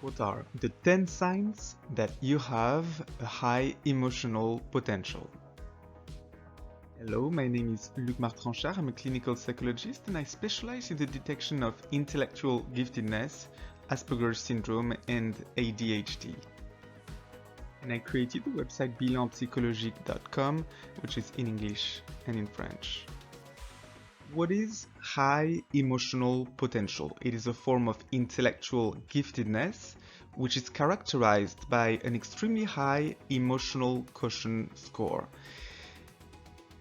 What are the 10 signs that you have a high emotional potential? Hello, my name is Luc Martrenchar. I'm a clinical psychologist and I specialize in the detection of intellectual giftedness, Asperger syndrome, and ADHD. And I created the website bilanpsychologique.com, which is in English and in French. What is high emotional potential? It is a form of intellectual giftedness, which is characterized by an extremely high emotional quotient score.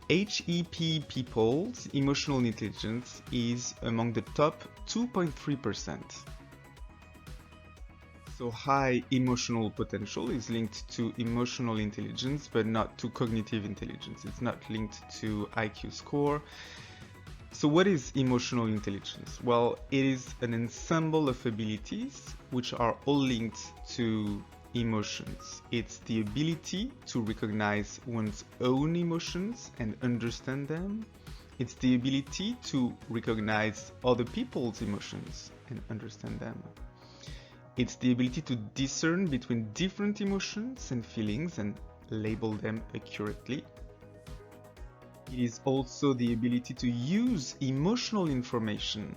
HEP people's emotional intelligence is among the top 2.3%. So high emotional potential is linked to emotional intelligence, but not to cognitive intelligence. It's not linked to IQ score. So what is emotional intelligence? Well, it is an ensemble of abilities which are all linked to emotions. It's the ability to recognize one's own emotions and understand them. It's the ability to recognize other people's emotions and understand them. It's the ability to discern between different emotions and feelings and label them accurately. It is also the ability to use emotional information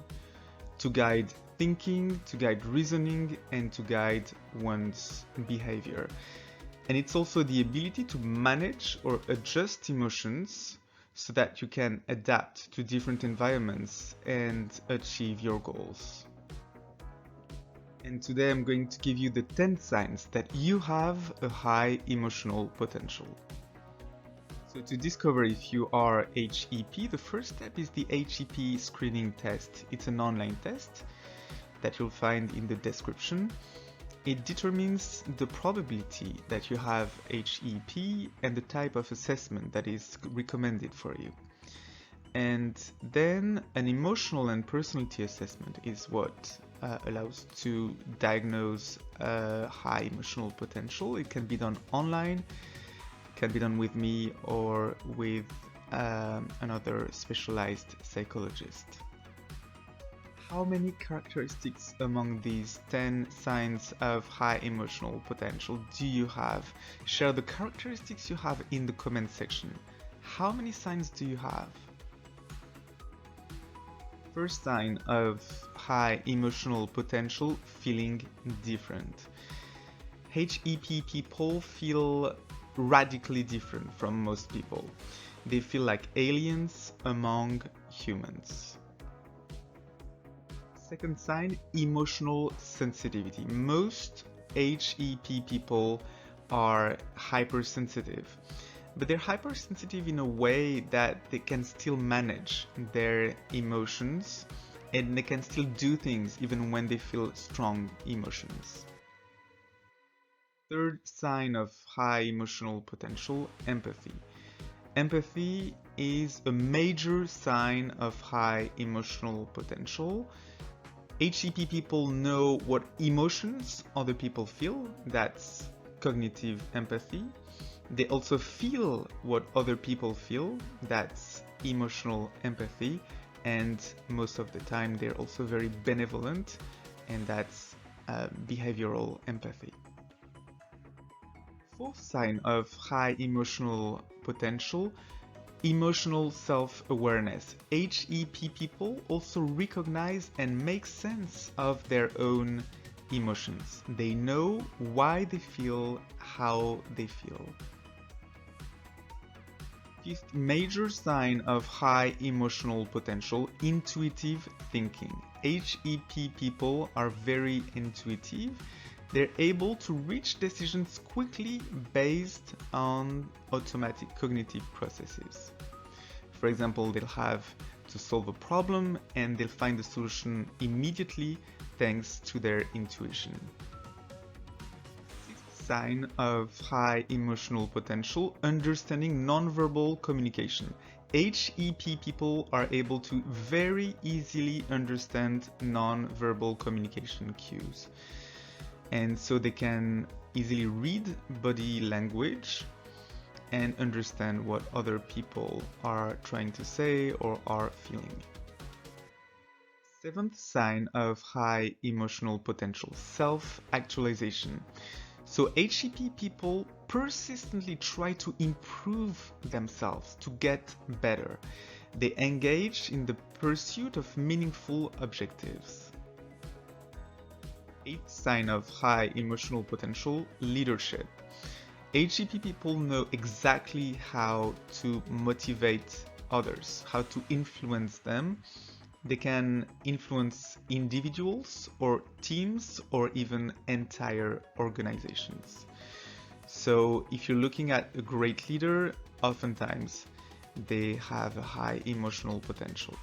to guide thinking, to guide reasoning, and to guide one's behavior. And it's also the ability to manage or adjust emotions so that you can adapt to different environments and achieve your goals. And today I'm going to give you the 10 signs that you have a high emotional potential. So to discover if you are HEP, the first step is the HEP screening test. It's an online test that you'll find in the description. It determines the probability that you have HEP and the type of assessment that is recommended for you. And then an emotional and personality assessment is what allows to diagnose a high emotional potential. It can be done online, can be done with me or with another specialized psychologist. How many characteristics among these 10 signs of high emotional potential do you have? Share the characteristics you have in the comment section. How many signs do you have? First sign of high emotional potential, feeling different. HEP people feel radically different from most people. They feel like aliens among humans. Second sign, emotional sensitivity. Most HEP people are hypersensitive, but they're hypersensitive in a way that they can still manage their emotions and they can still do things even when they feel strong emotions. Third sign of high emotional potential, empathy. Empathy is a major sign of high emotional potential. HEP people know what emotions other people feel. That's cognitive empathy. They also feel what other people feel. That's emotional empathy. And most of the time they're also very benevolent, and that's behavioral empathy. Fourth sign of high emotional potential, emotional self-awareness. HEP people also recognize and make sense of their own emotions. They know why they feel how they feel. Fifth major sign of high emotional potential, intuitive thinking. HEP people are very intuitive. They're able to reach decisions quickly based on automatic cognitive processes. For example, they'll have to solve a problem and they'll find the solution immediately thanks to their intuition. Sixth sign of high emotional potential, understanding nonverbal communication. HEP people are able to very easily understand nonverbal communication cues. And so they can easily read body language and understand what other people are trying to say or are feeling. Seventh sign of high emotional potential, self-actualization. So HEP people persistently try to improve themselves, to get better. They engage in the pursuit of meaningful objectives. Eighth sign of high emotional potential, leadership. HEP people know exactly how to motivate others, how to influence them. They can influence individuals or teams or even entire organizations. So if you're looking at a great leader, oftentimes they have a high emotional potential.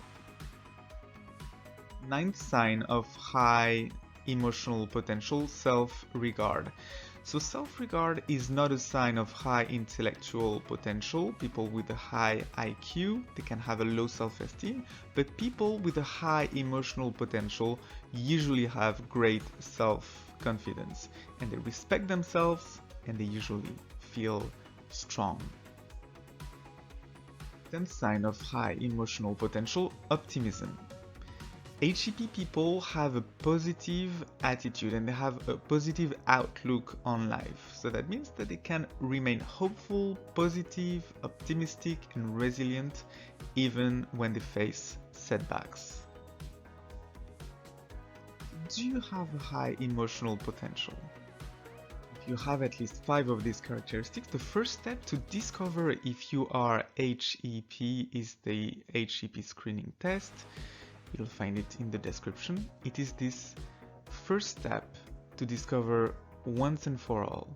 Ninth sign of high emotional potential, self-regard. So self-regard is not a sign of high intellectual potential. People with a high IQ, they can have a low self-esteem, but people with a high emotional potential usually have great self-confidence and they respect themselves and they usually feel strong. 10th sign of high emotional potential, optimism. HEP people have a positive attitude and they have a positive outlook on life. So that means that they can remain hopeful, positive, optimistic, and resilient even when they face setbacks. Do you have a high emotional potential? If you have at least 5 of these characteristics, the first step to discover if you are HEP is the HEP screening test. You'll find it in the description. It is this first step to discover once and for all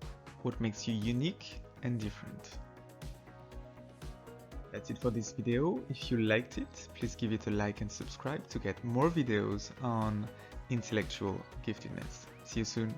what makes you unique and different. That's it for this video. If you liked it, please give it a like and subscribe to get more videos on intellectual giftedness. See you soon.